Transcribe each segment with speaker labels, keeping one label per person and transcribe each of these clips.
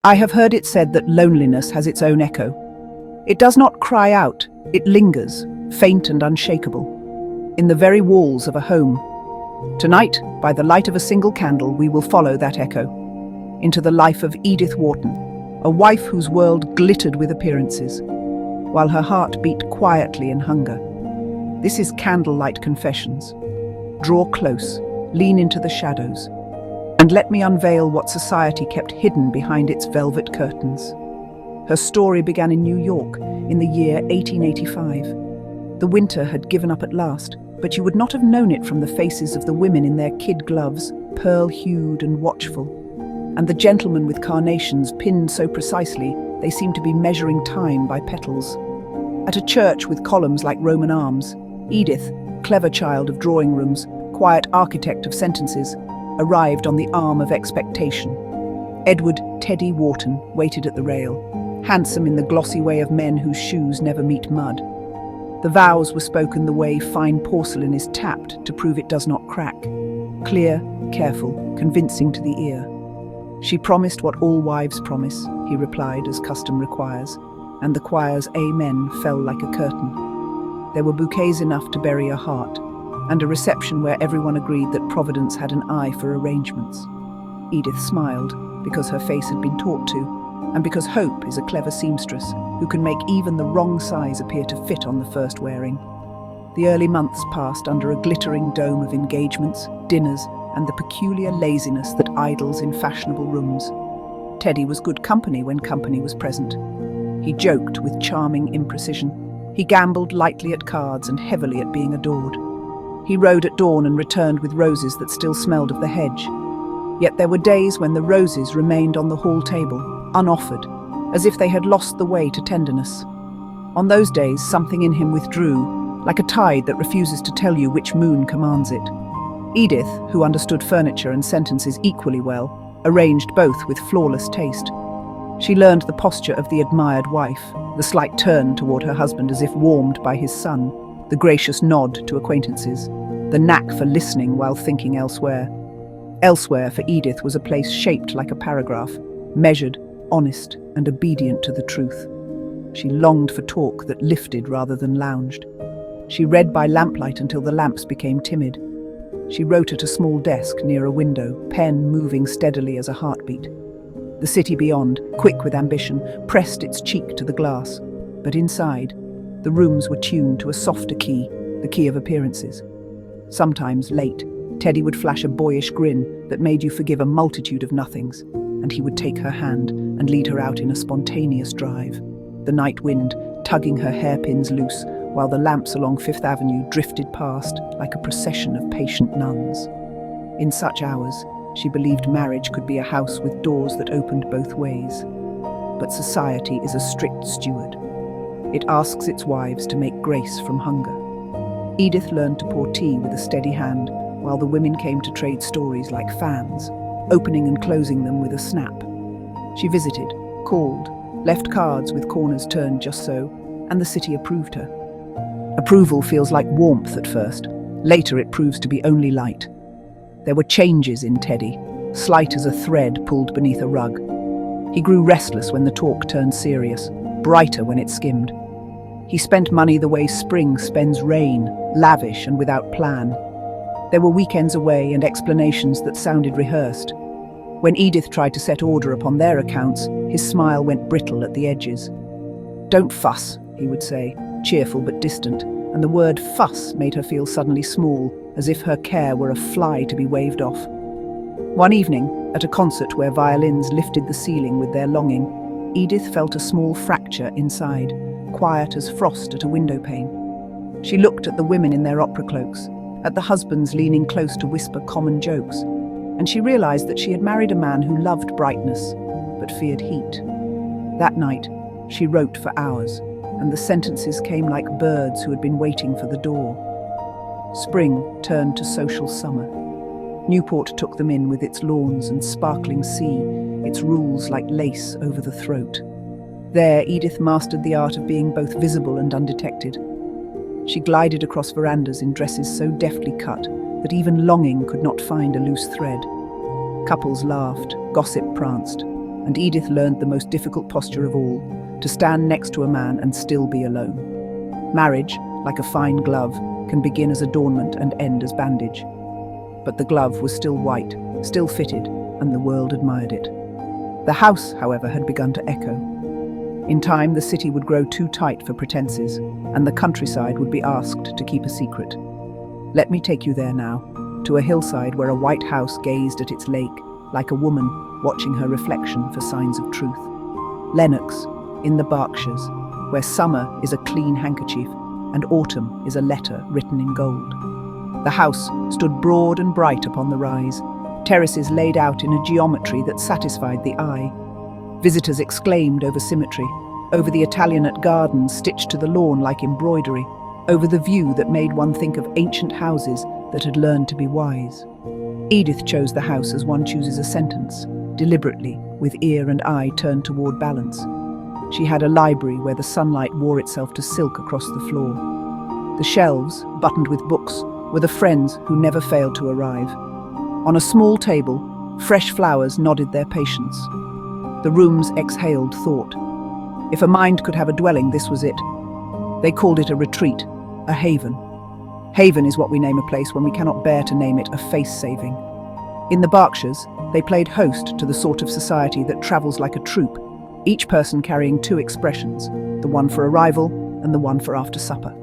Speaker 1: I have heard it said that loneliness has its own echo. It does not cry out, it lingers, faint and unshakable, in the very walls of a home. Tonight, by the light of a single candle, we will follow that echo into the life of Edith Wharton, a wife whose world glittered with appearances, while her heart beat quietly in hunger. This is Candlelight Confessions. Draw close, lean into the shadows, and let me unveil what society kept hidden behind its velvet curtains. Her story began in New York in the year 1885. The winter had given up at last, but you would not have known it from the faces of the women in their kid gloves, pearl-hued and watchful, and the gentlemen with carnations pinned so precisely they seemed to be measuring time by petals. At a church with columns like Roman arms, Edith, clever child of drawing rooms, quiet architect of sentences, arrived on the arm of expectation. Edward Teddy Wharton waited at the rail, handsome in the glossy way of men whose shoes never meet mud. The vows were spoken the way fine porcelain is tapped to prove it does not crack. Clear, careful, convincing to the ear. She promised what all wives promise, he replied, as custom requires, and the choir's amen fell like a curtain. There were bouquets enough to bury a heart, and a reception where everyone agreed that Providence had an eye for arrangements. Edith smiled, because her face had been taught to, and because Hope is a clever seamstress who can make even the wrong size appear to fit on the first wearing. The early months passed under a glittering dome of engagements, dinners, and the peculiar laziness that idles in fashionable rooms. Teddy was good company when company was present. He joked with charming imprecision. He gambled lightly at cards and heavily at being adored. He rode at dawn and returned with roses that still smelled of the hedge. Yet there were days when the roses remained on the hall table, unoffered, as if they had lost the way to tenderness. On those days, something in him withdrew, like a tide that refuses to tell you which moon commands it. Edith, who understood furniture and sentences equally well, arranged both with flawless taste. She learned the posture of the admired wife, the slight turn toward her husband as if warmed by his son, the gracious nod to acquaintances, the knack for listening while thinking elsewhere. Elsewhere for Edith was a place shaped like a paragraph, measured, honest, and obedient to the truth. She longed for talk that lifted rather than lounged. She read by lamplight until the lamps became timid. She wrote at a small desk near a window, pen moving steadily as a heartbeat. The city beyond, quick with ambition, pressed its cheek to the glass, but inside, the rooms were tuned to a softer key, the key of appearances. Sometimes, late, Teddy would flash a boyish grin that made you forgive a multitude of nothings, and he would take her hand and lead her out in a spontaneous drive, the night wind tugging her hairpins loose while the lamps along Fifth Avenue drifted past like a procession of patient nuns. In such hours, she believed marriage could be a house with doors that opened both ways. But society is a strict steward. It asks its wives to make grace from hunger. Edith learned to pour tea with a steady hand, while the women came to trade stories like fans, opening and closing them with a snap. She visited, called, left cards with corners turned just so, and the city approved her. Approval feels like warmth at first. Later it proves to be only light. There were changes in Teddy, slight as a thread pulled beneath a rug. He grew restless when the talk turned serious, brighter when it skimmed. He spent money the way spring spends rain, lavish and without plan. There were weekends away and explanations that sounded rehearsed. When Edith tried to set order upon their accounts, his smile went brittle at the edges. "Don't fuss," he would say, cheerful but distant, and the word fuss made her feel suddenly small, as if her care were a fly to be waved off. One evening, at a concert where violins lifted the ceiling with their longing, Edith felt a small fracture inside, quiet as frost at a window pane. She looked at the women in their opera cloaks, at the husbands leaning close to whisper common jokes, and she realized that she had married a man who loved brightness, but feared heat. That night, she wrote for hours, and the sentences came like birds who had been waiting for the door. Spring turned to social summer. Newport took them in with its lawns and sparkling sea, its rules like lace over the throat. There, Edith mastered the art of being both visible and undetected. She glided across verandas in dresses so deftly cut that even longing could not find a loose thread. Couples laughed, gossip pranced, and Edith learned the most difficult posture of all, to stand next to a man and still be alone. Marriage, like a fine glove, can begin as adornment and end as bandage. But the glove was still white, still fitted, and the world admired it. The house, however, had begun to echo. In time, the city would grow too tight for pretenses, and the countryside would be asked to keep a secret. Let me take you there now, to a hillside where a white house gazed at its lake, like a woman watching her reflection for signs of truth. Lennox, in the Berkshires, where summer is a clean handkerchief and autumn is a letter written in gold. The house stood broad and bright upon the rise, terraces laid out in a geometry that satisfied the eye. Visitors exclaimed over symmetry, over the Italianate gardens stitched to the lawn like embroidery, over the view that made one think of ancient houses that had learned to be wise. Edith chose the house as one chooses a sentence, deliberately, with ear and eye turned toward balance. She had a library where the sunlight wore itself to silk across the floor. The shelves, buttoned with books, were the friends who never failed to arrive. On a small table, fresh flowers nodded their patience. The rooms exhaled thought. If a mind could have a dwelling, this was it. They called it a retreat, a haven. Haven is what we name a place when we cannot bear to name it a face-saving. In the Berkshires, they played host to the sort of society that travels like a troupe, each person carrying two expressions, the one for arrival and the one for after supper.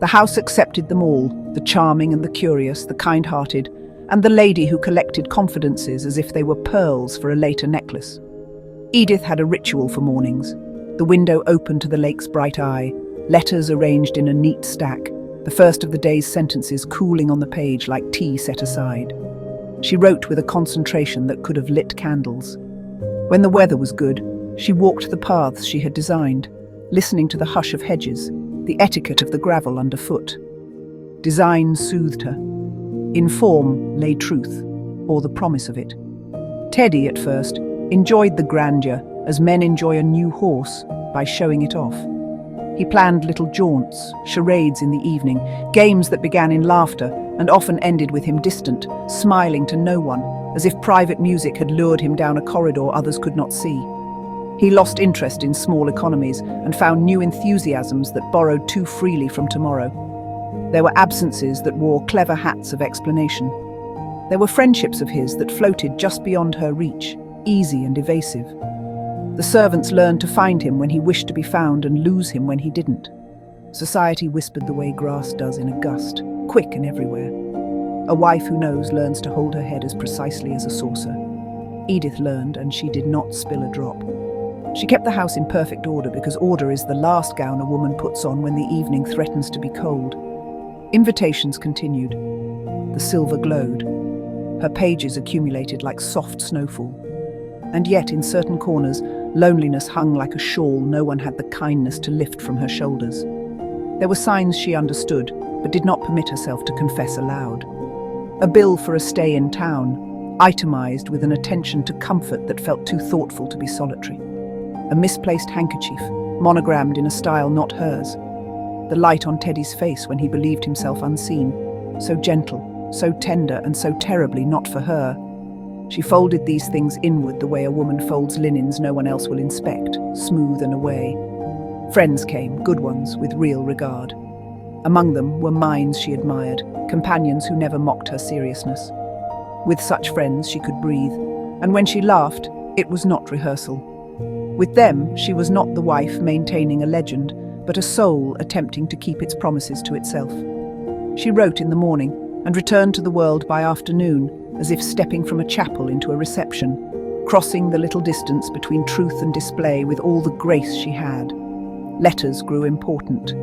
Speaker 1: The house accepted them all, the charming and the curious, the kind-hearted, and the lady who collected confidences as if they were pearls for a later necklace. Edith had a ritual for mornings. The window open to the lake's bright eye, letters arranged in a neat stack, the first of the day's sentences cooling on the page like tea set aside. She wrote with a concentration that could have lit candles. When the weather was good, she walked the paths she had designed, listening to the hush of hedges, the etiquette of the gravel underfoot. Design soothed her. In form lay truth, or the promise of it. Teddy, at first, enjoyed the grandeur as men enjoy a new horse by showing it off. He planned little jaunts, charades in the evening, games that began in laughter and often ended with him distant, smiling to no one, as if private music had lured him down a corridor others could not see. He lost interest in small economies and found new enthusiasms that borrowed too freely from tomorrow. There were absences that wore clever hats of explanation. There were friendships of his that floated just beyond her reach, easy and evasive. The servants learned to find him when he wished to be found and lose him when he didn't. Society whispered the way grass does in a gust, quick and everywhere. A wife who knows learns to hold her head as precisely as a saucer. Edith learned, and she did not spill a drop. She kept the house in perfect order because order is the last gown a woman puts on when the evening threatens to be cold. Invitations continued. The silver glowed. Her pages accumulated like soft snowfall. And yet, in certain corners, loneliness hung like a shawl no one had the kindness to lift from her shoulders. There were signs she understood, but did not permit herself to confess aloud. A bill for a stay in town, itemized with an attention to comfort that felt too thoughtful to be solitary. A misplaced handkerchief, monogrammed in a style not hers. The light on Teddy's face when he believed himself unseen, so gentle, so tender, and so terribly not for her. She folded these things inward the way a woman folds linens no one else will inspect, smooth and away. Friends came, good ones, with real regard. Among them were minds she admired, companions who never mocked her seriousness. With such friends she could breathe, and when she laughed, it was not rehearsal. With them, she was not the wife maintaining a legend, but a soul attempting to keep its promises to itself. She wrote in the morning and returned to the world by afternoon, as if stepping from a chapel into a reception, crossing the little distance between truth and display with all the grace she had. Letters grew important.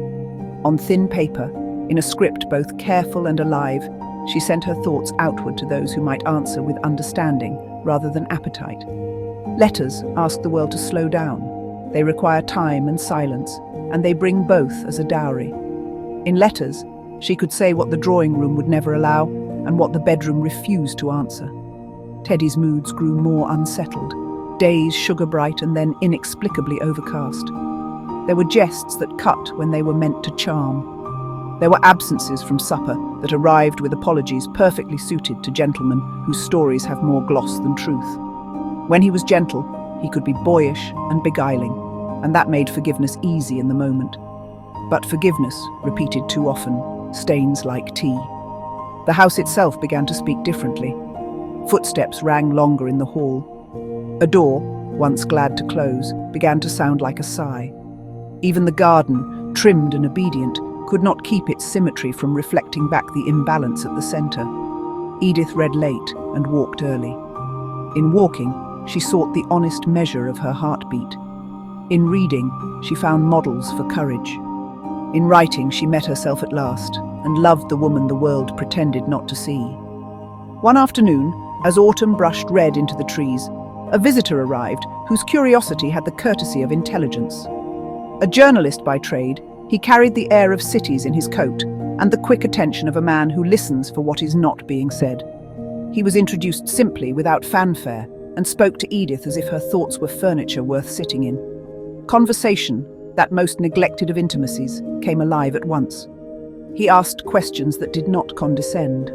Speaker 1: On thin paper, in a script both careful and alive, she sent her thoughts outward to those who might answer with understanding rather than appetite. Letters ask the world to slow down. They require time and silence, and they bring both as a dowry. In letters, she could say what the drawing room would never allow, and what the bedroom refused to answer. Teddy's moods grew more unsettled, days sugar-bright and then inexplicably overcast. There were jests that cut when they were meant to charm. There were absences from supper that arrived with apologies perfectly suited to gentlemen whose stories have more gloss than truth. When he was gentle, He could be boyish and beguiling, and that made forgiveness easy in the moment. But forgiveness, repeated too often, stains like tea. The house itself began to speak differently. Footsteps rang longer in the hall. A door, once glad to close, began to sound like a sigh. Even the garden, trimmed and obedient, could not keep its symmetry from reflecting back the imbalance at the centre. Edith read late and walked early. In walking, she sought the honest measure of her heartbeat. In reading, she found models for courage. In writing, she met herself at last and loved the woman the world pretended not to see. One afternoon, as autumn brushed red into the trees, a visitor arrived whose curiosity had the courtesy of intelligence. A journalist by trade, he carried the air of cities in his coat and the quick attention of a man who listens for what is not being said. He was introduced simply, without fanfare, and spoke to Edith as if her thoughts were furniture worth sitting in. Conversation, that most neglected of intimacies, came alive at once. He asked questions that did not condescend.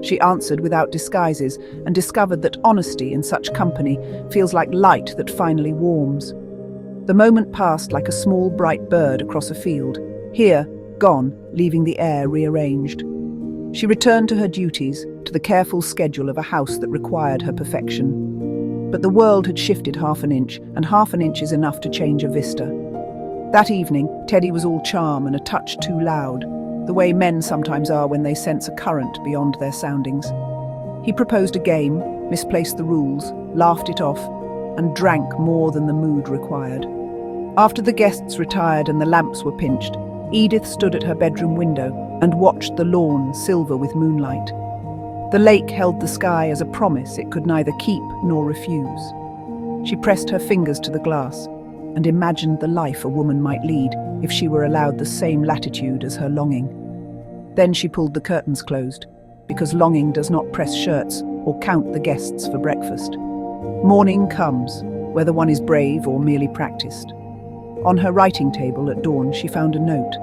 Speaker 1: She answered without disguises and discovered that honesty in such company feels like light that finally warms. The moment passed like a small bright bird across a field, here, gone, leaving the air rearranged. She returned to her duties, to the careful schedule of a house that required her perfection. But the world had shifted half an inch, and half an inch is enough to change a vista. That evening, Teddy was all charm and a touch too loud, the way men sometimes are when they sense a current beyond their soundings. He proposed a game, misplaced the rules, laughed it off, and drank more than the mood required. After the guests retired and the lamps were pinched, Edith stood at her bedroom window and watched the lawn silver with moonlight. The lake held the sky as a promise it could neither keep nor refuse. She pressed her fingers to the glass and imagined the life a woman might lead if she were allowed the same latitude as her longing. Then she pulled the curtains closed, because longing does not press shirts or count the guests for breakfast. Morning comes, whether one is brave or merely practiced. On her writing table at dawn, she found a note.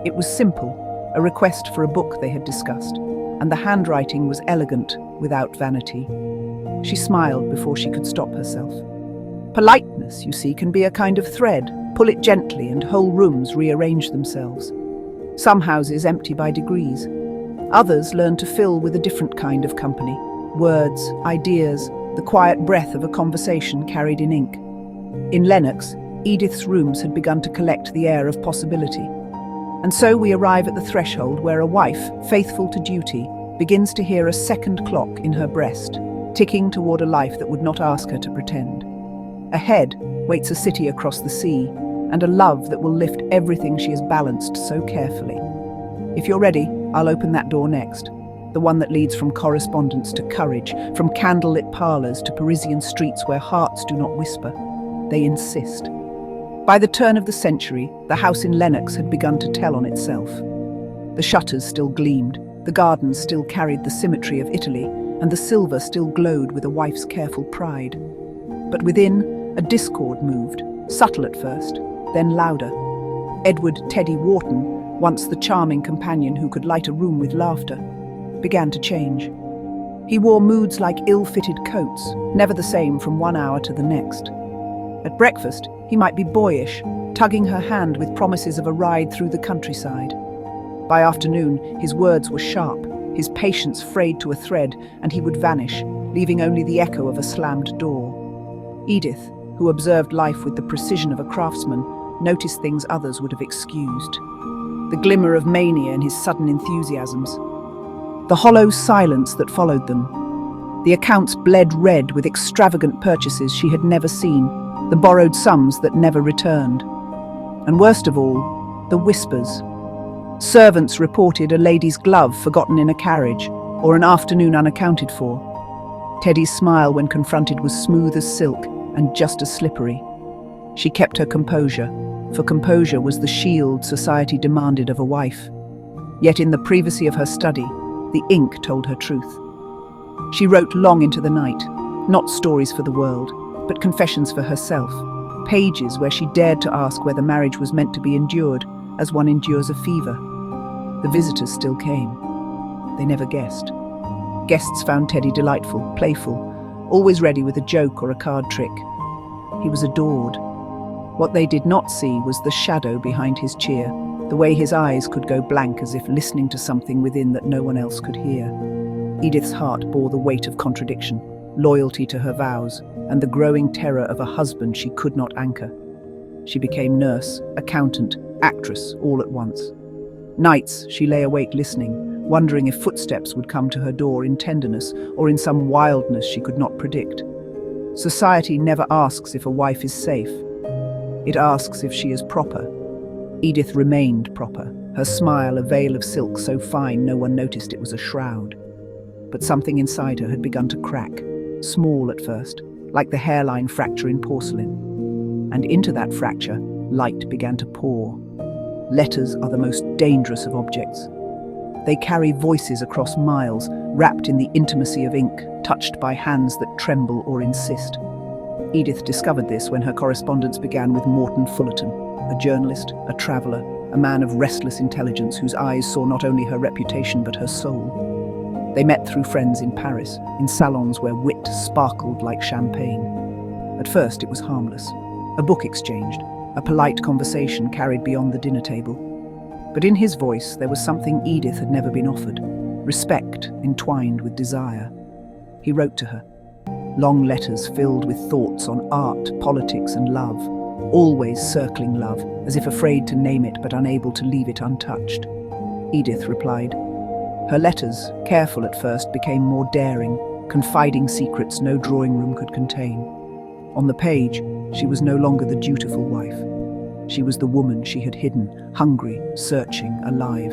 Speaker 1: It was simple, a request for a book they had discussed, and the handwriting was elegant, without vanity. She smiled before she could stop herself. Politeness, you see, can be a kind of thread. Pull it gently and whole rooms rearrange themselves. Some houses empty by degrees. Others learn to fill with a different kind of company. Words, ideas, the quiet breath of a conversation carried in ink. In Lennox, Edith's rooms had begun to collect the air of possibility. And so we arrive at the threshold where a wife, faithful to duty, begins to hear a second clock in her breast, ticking toward a life that would not ask her to pretend. Ahead waits a city across the sea, and a love that will lift everything she has balanced so carefully. If you're ready, I'll open that door next, the one that leads from correspondence to courage, from candlelit parlours to Parisian streets where hearts do not whisper. They insist. By the turn of the century, the house in Lennox had begun to tell on itself. The shutters still gleamed, the gardens still carried the symmetry of Italy, and the silver still glowed with a wife's careful pride. But within, a discord moved, subtle at first, then louder. Edward Teddy Wharton, once the charming companion who could light a room with laughter, began to change. He wore moods like ill-fitted coats, never the same from one hour to the next. At breakfast, he might be boyish, tugging her hand with promises of a ride through the countryside. By afternoon, his words were sharp, his patience frayed to a thread, and he would vanish, leaving only the echo of a slammed door. Edith, who observed life with the precision of a craftsman, noticed things others would have excused. The glimmer of mania in his sudden enthusiasms. The hollow silence that followed them. The accounts bled red with extravagant purchases she had never seen, the borrowed sums that never returned. And worst of all, the whispers. Servants reported a lady's glove forgotten in a carriage, or an afternoon unaccounted for. Teddy's smile when confronted was smooth as silk and just as slippery. She kept her composure, for composure was the shield society demanded of a wife. Yet in the privacy of her study, the ink told her truth. She wrote long into the night, not stories for the world, but confessions for herself, pages where she dared to ask whether marriage was meant to be endured as one endures a fever. The visitors still came. They never guessed. Guests found Teddy delightful, playful, always ready with a joke or a card trick. He was adored. What they did not see was the shadow behind his cheer, the way his eyes could go blank as if listening to something within that no one else could hear. Edith's heart bore the weight of contradiction, loyalty to her vows, and the growing terror of a husband she could not anchor. She became nurse, accountant, actress, all at once. Nights she lay awake listening, wondering if footsteps would come to her door in tenderness or in some wildness she could not predict. Society never asks if a wife is safe. It asks if she is proper. Edith remained proper, her smile a veil of silk so fine no one noticed it was a shroud. But something inside her had begun to crack, small at first, like the hairline fracture in porcelain. And into that fracture, light began to pour. Letters are the most dangerous of objects. They carry voices across miles, wrapped in the intimacy of ink, touched by hands that tremble or insist. Edith discovered this when her correspondence began with Morton Fullerton, a journalist, a traveller, a man of restless intelligence whose eyes saw not only her reputation but her soul. They met through friends in Paris, in salons where wit sparkled like champagne. At first it was harmless. A book exchanged, a polite conversation carried beyond the dinner table. But in his voice there was something Edith had never been offered, respect entwined with desire. He wrote to her. Long letters filled with thoughts on art, politics and love, always circling love, as if afraid to name it but unable to leave it untouched. Edith replied. Her letters, careful at first, became more daring, confiding secrets no drawing room could contain. On the page, she was no longer the dutiful wife. She was the woman she had hidden, hungry, searching, alive.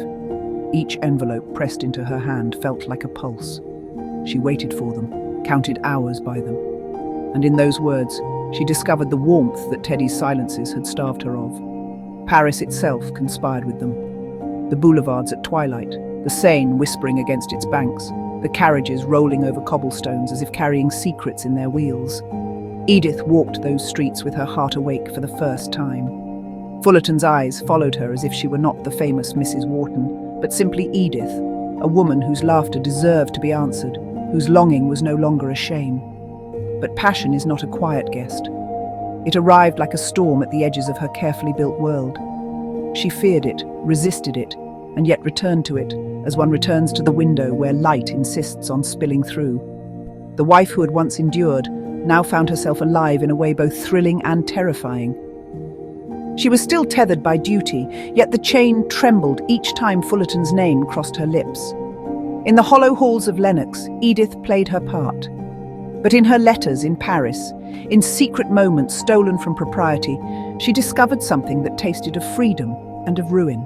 Speaker 1: Each envelope pressed into her hand felt like a pulse. She waited for them, counted hours by them. And in those words, she discovered the warmth that Teddy's silences had starved her of. Paris itself conspired with them. The boulevards at twilight, the Seine whispering against its banks, the carriages rolling over cobblestones as if carrying secrets in their wheels. Edith walked those streets with her heart awake for the first time. Fullerton's eyes followed her as if she were not the famous Mrs. Wharton, but simply Edith, a woman whose laughter deserved to be answered, whose longing was no longer a shame. But passion is not a quiet guest. It arrived like a storm at the edges of her carefully built world. She feared it, resisted it, and yet returned to it, as one returns to the window where light insists on spilling through. The wife who had once endured now found herself alive in a way both thrilling and terrifying. She was still tethered by duty, yet the chain trembled each time Fullerton's name crossed her lips. In the hollow halls of Lenox, Edith played her part. But in her letters in Paris, in secret moments stolen from propriety, she discovered something that tasted of freedom and of ruin.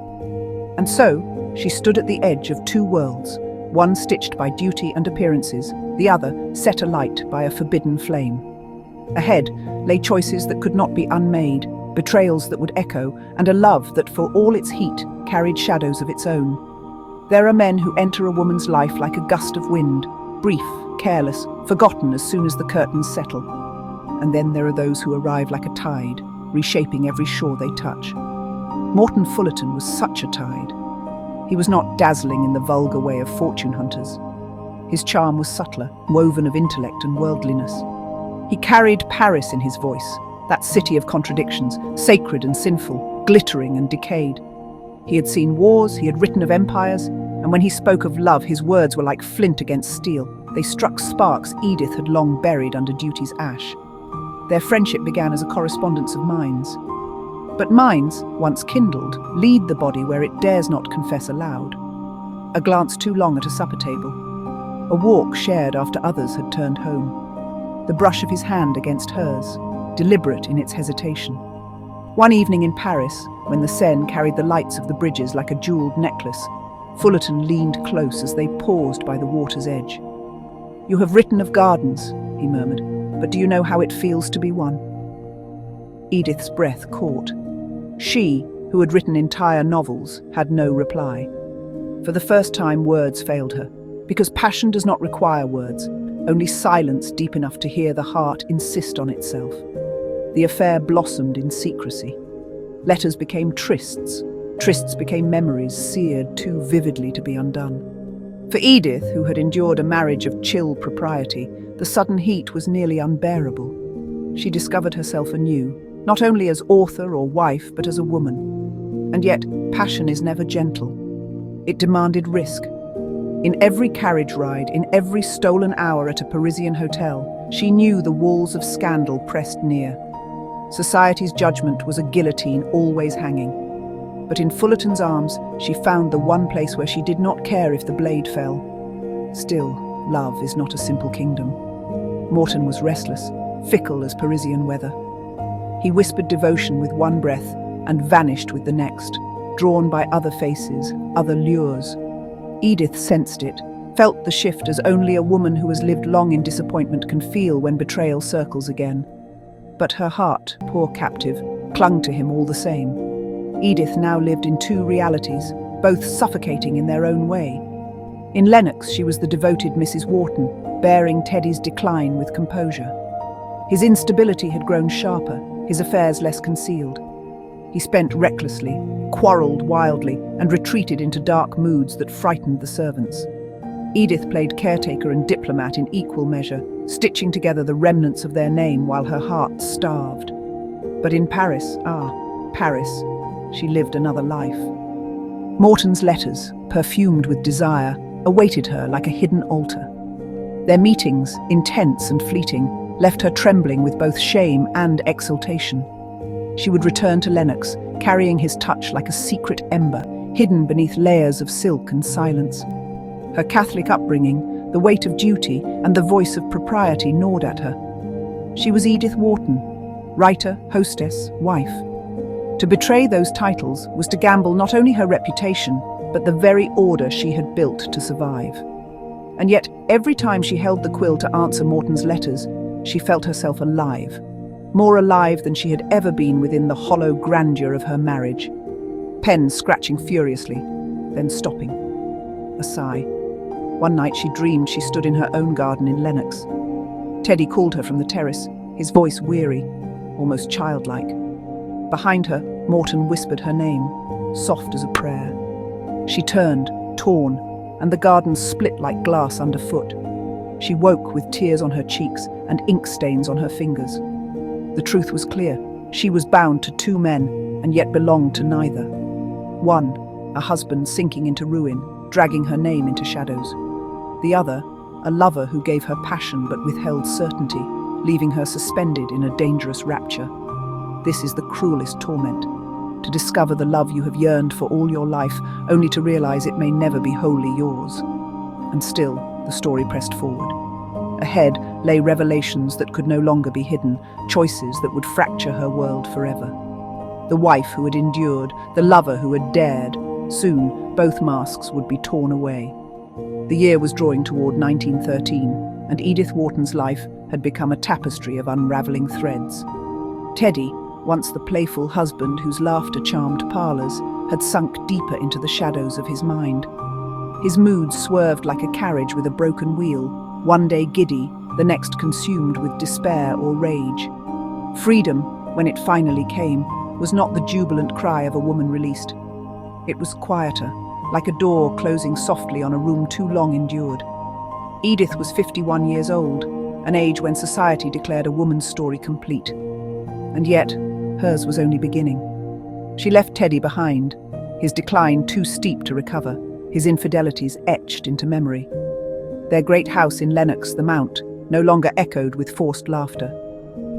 Speaker 1: And so, she stood at the edge of two worlds, one stitched by duty and appearances, the other set alight by a forbidden flame. Ahead lay choices that could not be unmade, betrayals that would echo, and a love that, for all its heat, carried shadows of its own. There are men who enter a woman's life like a gust of wind, brief, careless, forgotten as soon as the curtains settle. And then there are those who arrive like a tide, reshaping every shore they touch. Morton Fullerton was such a tide. He was not dazzling in the vulgar way of fortune hunters. His charm was subtler, woven of intellect and worldliness. He carried Paris in his voice, that city of contradictions, sacred and sinful, glittering and decayed. He had seen wars, he had written of empires, and when he spoke of love, his words were like flint against steel. They struck sparks Edith had long buried under duty's ash. Their friendship began as a correspondence of minds. But minds, once kindled, lead the body where it dares not confess aloud. A glance too long at a supper table. A walk shared after others had turned home. The brush of his hand against hers, deliberate in its hesitation. One evening in Paris, when the Seine carried the lights of the bridges like a jewelled necklace, Fullerton leaned close as they paused by the water's edge. "You have written of gardens," he murmured, "but do you know how it feels to be one?" Edith's breath caught. She, who had written entire novels, had no reply. For the first time, words failed her, because passion does not require words, only silence deep enough to hear the heart insist on itself. The affair blossomed in secrecy. Letters became trysts. Trysts became memories seared too vividly to be undone. For Edith, who had endured a marriage of chill propriety, the sudden heat was nearly unbearable. she discovered herself anew, not only as author or wife, but as a woman. And yet, passion is never gentle. It demanded risk. In every carriage ride, in every stolen hour at a Parisian hotel, she knew the walls of scandal pressed near. Society's judgment was a guillotine always hanging. But in Fullerton's arms, she found the one place where she did not care if the blade fell. Still, love is not a simple kingdom. Morton was restless, fickle as Parisian weather. He whispered devotion with one breath and vanished with the next, drawn by other faces, other lures. Edith sensed it, felt the shift as only a woman who has lived long in disappointment can feel when betrayal circles again. But her heart, poor captive, clung to him all the same. Edith now lived in two realities, both suffocating in their own way. In Lennox, she was the devoted Mrs. Wharton, bearing Teddy's decline with composure. His instability had grown sharper, his affairs less concealed. He spent recklessly, quarrelled wildly, and retreated into dark moods that frightened the servants. Edith played caretaker and diplomat in equal measure, stitching together the remnants of their name while her heart starved. But in Paris, Paris, she lived another life. Morton's letters, perfumed with desire, awaited her like a hidden altar. Their meetings, intense and fleeting, left her trembling with both shame and exultation. She would return to Lennox, carrying his touch like a secret ember, hidden beneath layers of silk and silence. Her Catholic upbringing, the weight of duty, and the voice of propriety gnawed at her. She was Edith Wharton, writer, hostess, wife. To betray those titles was to gamble not only her reputation, but the very order she had built to survive. And yet, every time she held the quill to answer Morton's letters, she felt herself alive. More alive than she had ever been within the hollow grandeur of her marriage. Pen scratching furiously, then stopping. A sigh. One night she dreamed she stood in her own garden in Lennox. Teddy called her from the terrace, his voice weary, almost childlike. Behind her, Morton whispered her name, soft as a prayer. She turned, torn, and the garden split like glass underfoot. She woke with tears on her cheeks and ink stains on her fingers. The truth was clear. She was bound to two men, and yet belonged to neither. One, a husband sinking into ruin, dragging her name into shadows. The other, a lover who gave her passion but withheld certainty, leaving her suspended in a dangerous rapture. This is the cruelest torment, to discover the love you have yearned for all your life, only to realize it may never be wholly yours. And still, the story pressed forward. Ahead lay revelations that could no longer be hidden, choices that would fracture her world forever. The wife who had endured, the lover who had dared. Soon, both masks would be torn away. The year was drawing toward 1913, and Edith Wharton's life had become a tapestry of unraveling threads. Teddy, once the playful husband whose laughter charmed parlours, had sunk deeper into the shadows of his mind. His mood swerved like a carriage with a broken wheel, one day giddy, the next consumed with despair or rage. Freedom, when it finally came, was not the jubilant cry of a woman released. It was quieter, like a door closing softly on a room too long endured. Edith was 51 years old, an age when society declared a woman's story complete. And yet, hers was only beginning. She left Teddy behind, his decline too steep to recover, his infidelities etched into memory. Their great house in Lennox, the Mount, no longer echoed with forced laughter.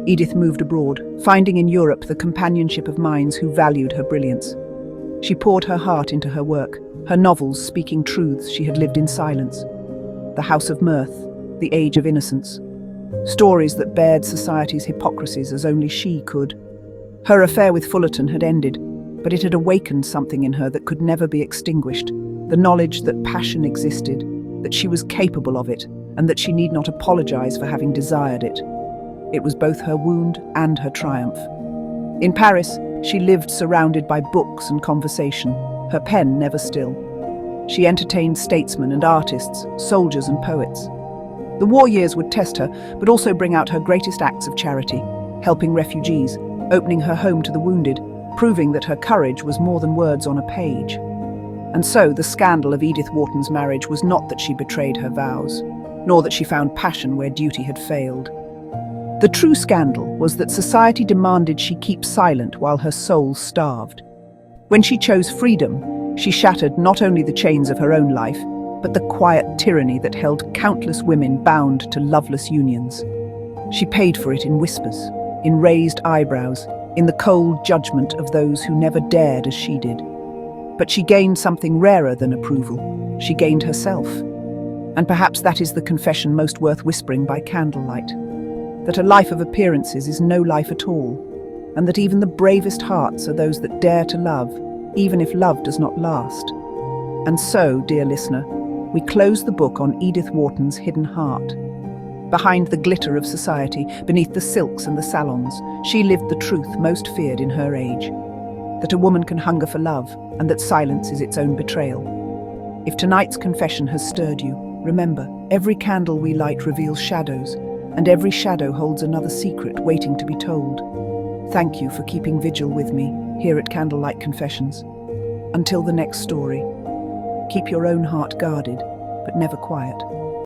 Speaker 1: Edith moved abroad, finding in Europe the companionship of minds who valued her brilliance. She poured her heart into her work, her novels speaking truths she had lived in silence. The House of Mirth, the Age of Innocence. Stories that bared society's hypocrisies as only she could. Her affair with Fullerton had ended, but it had awakened something in her that could never be extinguished. The knowledge that passion existed, that she was capable of it, and that she need not apologize for having desired it. It was both her wound and her triumph. In Paris, she lived surrounded by books and conversation, her pen never still. She entertained statesmen and artists, soldiers and poets. The war years would test her, but also bring out her greatest acts of charity, helping refugees, opening her home to the wounded, proving that her courage was more than words on a page. And so the scandal of Edith Wharton's marriage was not that she betrayed her vows, nor that she found passion where duty had failed. The true scandal was that society demanded she keep silent while her soul starved. When she chose freedom, she shattered not only the chains of her own life, but the quiet tyranny that held countless women bound to loveless unions. She paid for it in whispers, in raised eyebrows, in the cold judgment of those who never dared as she did. But she gained something rarer than approval. She gained herself. And perhaps that is the confession most worth whispering by candlelight. That a life of appearances is no life at all, and that even the bravest hearts are those that dare to love, even if love does not last. And so, dear listener, we close the book on Edith Wharton's hidden heart. Behind the glitter of society, beneath the silks and the salons, she lived the truth most feared in her age. That a woman can hunger for love, and that silence is its own betrayal. If tonight's confession has stirred you, remember, every candle we light reveals shadows, and every shadow holds another secret waiting to be told. Thank you for keeping vigil with me here at Candlelight Confessions. Until the next story, keep your own heart guarded, but never quiet.